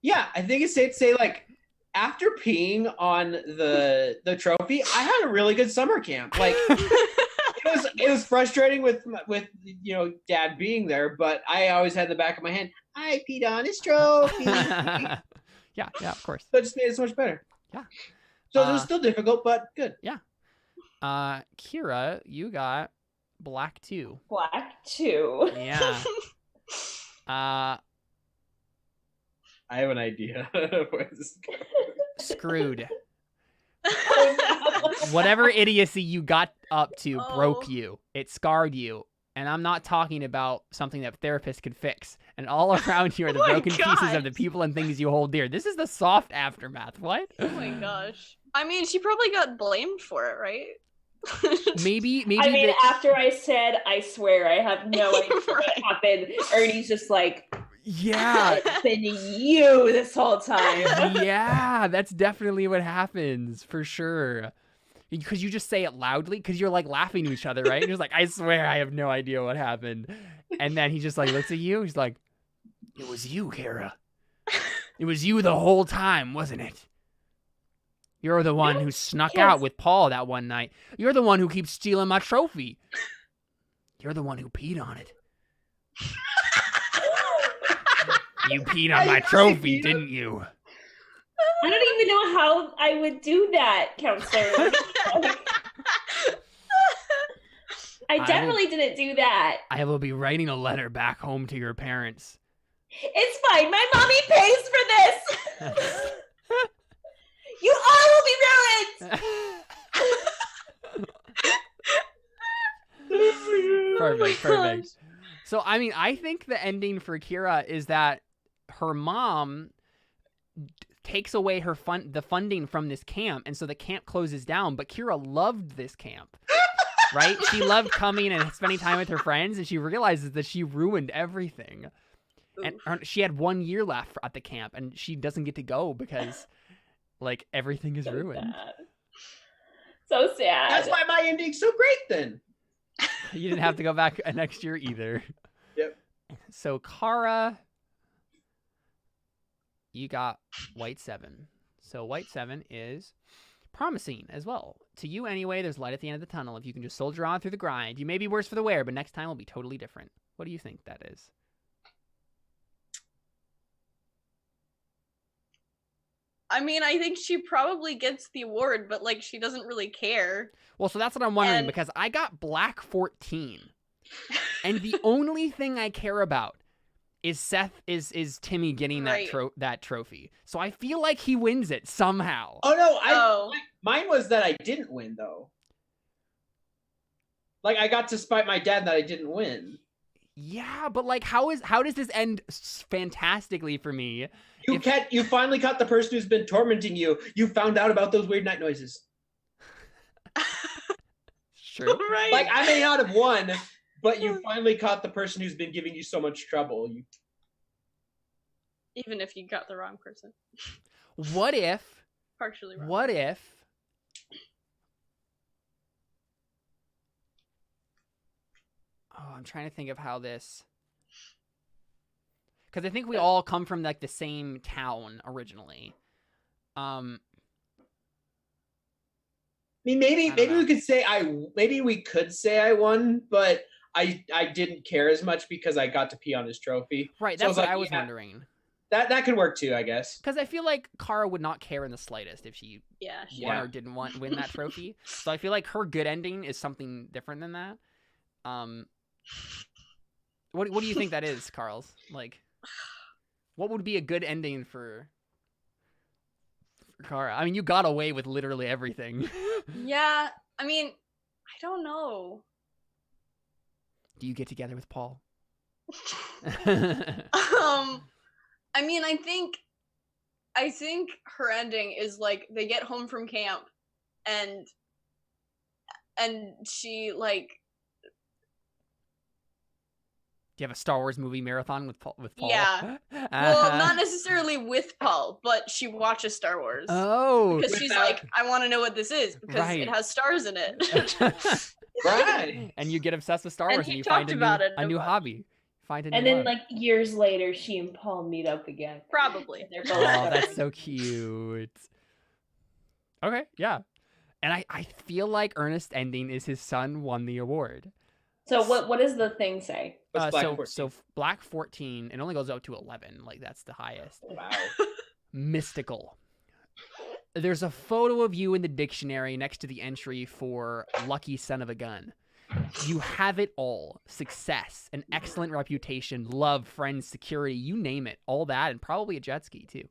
Yeah, I think it's safe to say, like, after peeing on the trophy, I had a really good summer camp. Like, it was frustrating with Dad being there, but I always had in the back of my hand, I peed on his trophy. yeah, of course. So it just made it so much better. Yeah. So it was still difficult, but good. Keira, you got black 2. Black 2. Yeah. I have an idea where this is going. Screwed. Oh, no. Whatever idiocy you got up to broke Oh. you. It scarred you. And I'm not talking about something that therapists could fix. And all around you are the Oh my broken pieces of the God. people and things you hold dear. This is the soft aftermath. What? Oh my gosh. I mean, she probably got blamed for it, right? Maybe I mean, the- after I said, I swear, I have no idea what Right. happened. Ernie's just like, yeah. it's been you this whole time. Yeah, that's definitely what happens for sure. Because you just say it loudly, because you're like laughing to each other, right? And you're just like, I swear I have no idea what happened. And then he just like looks at you. He's like, it was you, Keira. It was you the whole time, wasn't it? You're the one who snuck Yes. out with Paul that one night. You're the one who keeps stealing my trophy. You're the one who peed on it. You peed on my trophy, didn't you? I don't even know how I would do that, counselor. I definitely didn't do that. I will be writing a letter back home to your parents. It's fine. My mommy pays for this. You all will be ruined. Perfect. So, I mean, I think the ending for Keira is that her mom takes away the funding from this camp, and so the camp closes down. But Keira loved this camp, right? She loved coming and spending time with her friends, and she realizes that she ruined everything. And she had 1 year left at the camp, and she doesn't get to go because, like, everything is ruined. So sad. That's why my ending's so great then. You didn't have to go back next year either. Yep. So, Kara, you got white 7. So, white 7 is promising as well. To you anyway, there's light at the end of the tunnel. If you can just soldier on through the grind, you may be worse for the wear, but next time will be totally different. What do you think that is? I mean, I think she probably gets the award, but like she doesn't really care. Well, so that's what I'm wondering, And- because I got black 14. And the only thing I care about is Timmy getting Right. that trophy. So I feel like he wins it somehow. Oh no, Oh. mine was that I didn't win though. Like I got to spite my dad that I didn't win. Yeah, but like, how does this end fantastically for me? You finally caught the person who's been tormenting you. You found out about those weird night noises. True. Right. Like, I may not have won, but you finally caught the person who's been giving you so much trouble. Even if you got the wrong person. What if? Partially wrong. What if? Oh, I'm trying to think of how this. Because I think we all come from like the same town originally. I mean, maybe we could say we could say I won, but I didn't care as much because I got to pee on his trophy. Right, So that's what like, I was wondering. That could work too, I guess. Because I feel like Kara would not care in the slightest if she won or didn't win that trophy. So I feel like her good ending is something different than that. What do you think that is, Carls? Like, what would be a good ending for Kara? I mean, you got away with literally everything. Yeah, I mean, I don't know. Do you get together with Paul? I mean, I think her ending is like they get home from camp and she like. Do you have a Star Wars movie marathon with Paul? Yeah. Well, not necessarily with Paul, but she watches Star Wars. Oh. Because she's like, I want to know what this is because it has stars in it. Right. And you get obsessed with Star Wars and you find a new hobby. And then like years later, she and Paul meet up again. Probably. They're both that's so cute. Okay, yeah. And I feel like Ernest ending is his son won the award. So what does the thing say? So Black 14, it only goes up to 11. Like that's the highest. Wow. Mystical. There's a photo of you in the dictionary next to the entry for lucky son of a gun. You have it all. Success, an excellent reputation, love, friends, security, you name it. All that, and probably a jet ski, too.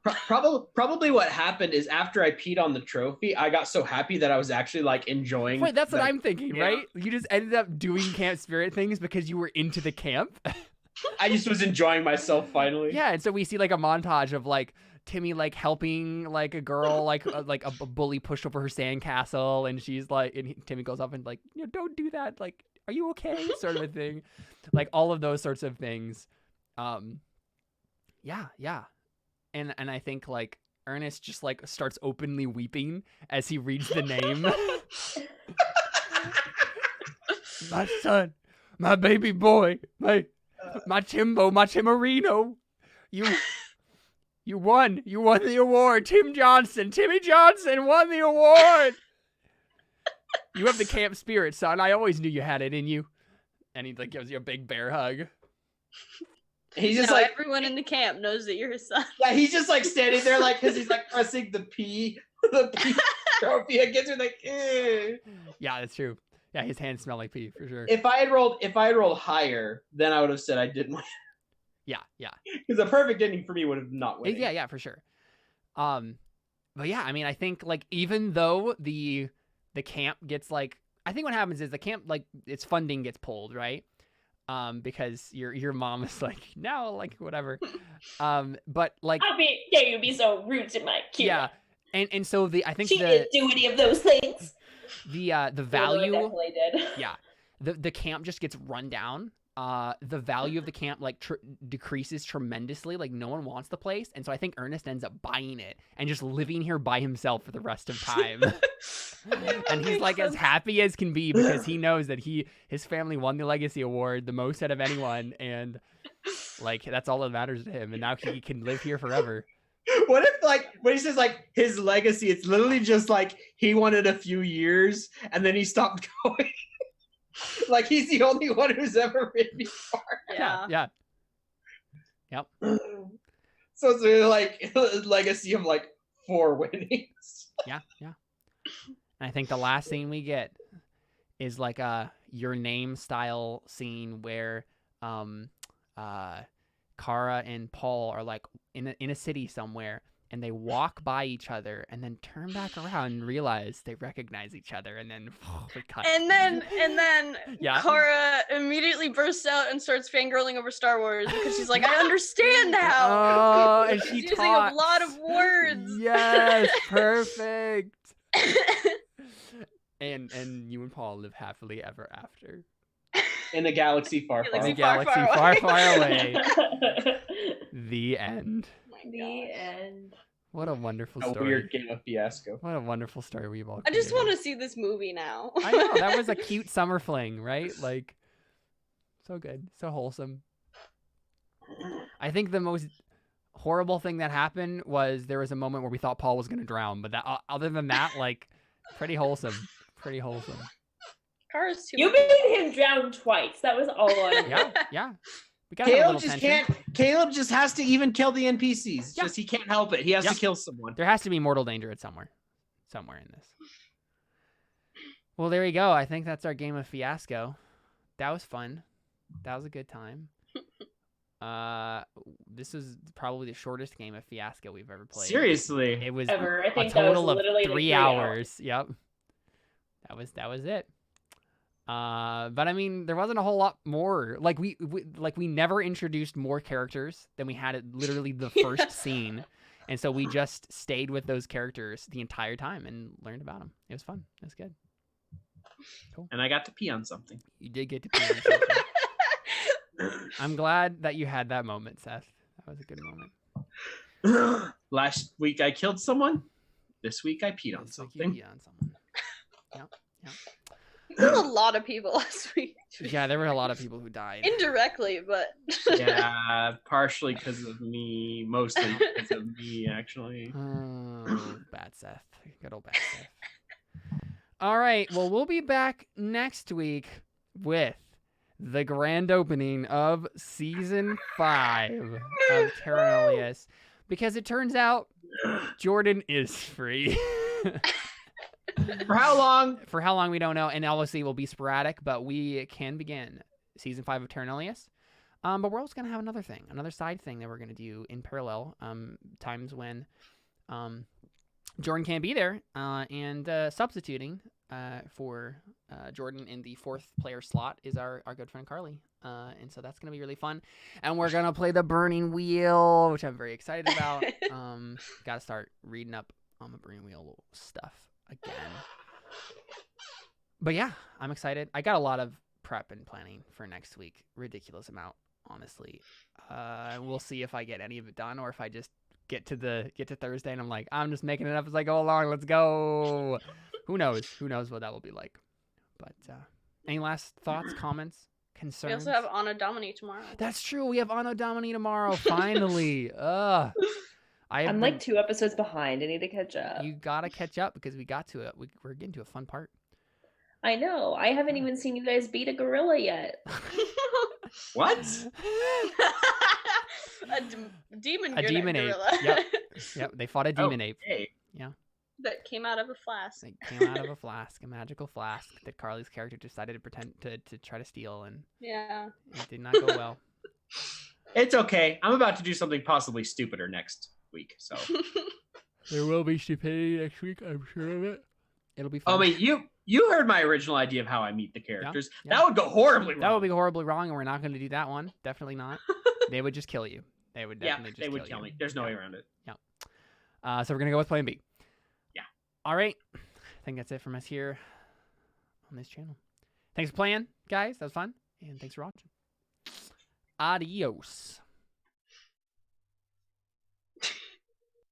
Probably what happened is after I peed on the trophy, I got so happy that I was actually, like, enjoying... Right, that's what I'm thinking, right? You just ended up doing camp spirit things because you were into the camp. I just was enjoying myself, finally. Yeah, and so we see, like, a montage of, like, Timmy like helping like a girl like a bully push over her sandcastle, and she's like, and Timmy goes up and like, don't do that, like, are you okay, sort of a thing, like all of those sorts of things. Yeah, and I think like Ernest just like starts openly weeping as he reads the name. My son, my baby boy, my Timbo, my Timorino, You won the award. Timmy Johnson won the award. You have the camp spirit, son. I always knew you had it in you. And he like gives you a big bear hug. He's just now like, everyone in the camp knows that you're his son. Yeah, he's just like standing there like, because he's like pressing the P trophy against her, like, eh. Yeah, that's true. Yeah, his hands smell like pee for sure. If I had rolled higher, then I would have said I didn't win. Yeah. Because a perfect ending for me would have not won. Yeah, for sure. But yeah, I mean, I think like even though the camp gets like, I think what happens is the camp like its funding gets pulled, right? Because your mom is like, no, like whatever. But like, How dare you be so rude to my kid? Yeah, and so I think she didn't do any of those things. The value, definitely did. Yeah, the camp just gets run down. The value of the camp like decreases tremendously. Like no one wants the place, and so I think Ernest ends up buying it and just living here by himself for the rest of time. And he's like as happy as can be because he knows that his family won the legacy award the most out of anyone, and like that's all that matters to him. And now he can live here forever. What if like when he says like his legacy, it's literally just like he wanted a few years and then he stopped going. Like he's the only one who's ever been before. Yeah. Yep. So it's really like a legacy of like 4 winnings. Yeah. And I think the last scene we get is like a your name style scene where Kara and Paul are like in a city somewhere, and they walk by each other and then turn back around and realize they recognize each other, and then we cut. And then Yeah. Cora immediately bursts out and starts fangirling over Star Wars because she's like, I understand now. Oh, and she She's using talks. a lot of words. Yes, perfect. And you and Paul live happily ever after. In a galaxy far, In a far. galaxy far, far away. The end. The end. What a wonderful A story. weird game of Fiasco. What a wonderful story we've all I just created. want to see this movie now. I know, that was a cute summer fling, right? Like, so good, so wholesome. I think the most horrible thing that happened was there was a moment where we thought Paul was going to drown, but that other than that, like, pretty wholesome. Pretty wholesome. Cars too. You made him drown twice. That was all on you. Yeah. We got a little Caleb just tension. can't. Caleb just has to even kill the NPCs. Yeah. Just he can't help it. He has Yeah. to kill someone. There has to be mortal danger at somewhere in this. Well, there you go. I think that's our game of Fiasco. That was fun. That was a good time. This is probably the shortest game of Fiasco we've ever played. Seriously. It was Ever. I a think that was total of literally 3 hours. Yep. That was it. But I mean, there wasn't a whole lot more. Like we never introduced more characters than we had at literally the first scene, and so we just stayed with those characters the entire time and learned about them. It was fun. It was good. Cool. And I got to pee on something. You did get to pee on something. I'm glad that you had that moment, Seth. That was a good moment. Last week I killed someone. This week I peed on It's like something. you pee on someone. Yep. There were a lot of people last week. Yeah, there were a lot of people who died. Indirectly, but Yeah, partially because of me. Mostly because of me, actually. Oh, bad Seth. Good old bad Seth. All right. Well, we'll be back next week with the grand opening of season 5 of Terra Nullius, because it turns out Jordan is free. For how long? For how long, we don't know. And obviously, it will be sporadic, but we can begin season 5 of Terra Nullius. But we're also going to have another side thing that we're going to do in parallel. Times when Jordan can't be there, and substituting for Jordan in the 4th player slot is our good friend Carly. And so that's going to be really fun. And we're going to play the Burning Wheel, which I'm very excited about. Got to start reading up on the Burning Wheel stuff again. But yeah, I'm excited. I got a lot of prep and planning for next week. Ridiculous amount, honestly. We'll see if I get any of it done, or if I just get to Thursday and I'm like, I'm just making it up as I go along. Let's go. Who knows? Who knows what that will be like? But any last thoughts, comments, concerns? we also have Anno Domini tomorrow. That's true. We have Anno Domini tomorrow. Finally. I'm like 2 episodes behind. I need to catch up. You gotta catch up because we got to it. We're getting to a fun part. I know. I haven't even seen you guys beat a gorilla yet. What? a demon A demon ape. gorilla. Yep. They fought a demon ape. Hey. That came out of a flask. It came out of a flask, a magical flask that Carly's character decided to pretend to try to steal, and Yeah. it did not go well. It's okay. I'm about to do something possibly stupider next week. So. There will be stupidity next week, I'm sure of it. It'll be fun. Oh wait, you heard my original idea of how I meet the characters. Yeah. That would go horribly wrong. That would be horribly wrong, and we're not going to do that one. Definitely not. They would just kill you. They would definitely just they would kill kill you. me. There's no way around it. So we're going to go with Plan B. Yeah. All right. I think that's it from us here on this channel. Thanks for playing, guys. That was fun. And thanks for watching. Adios.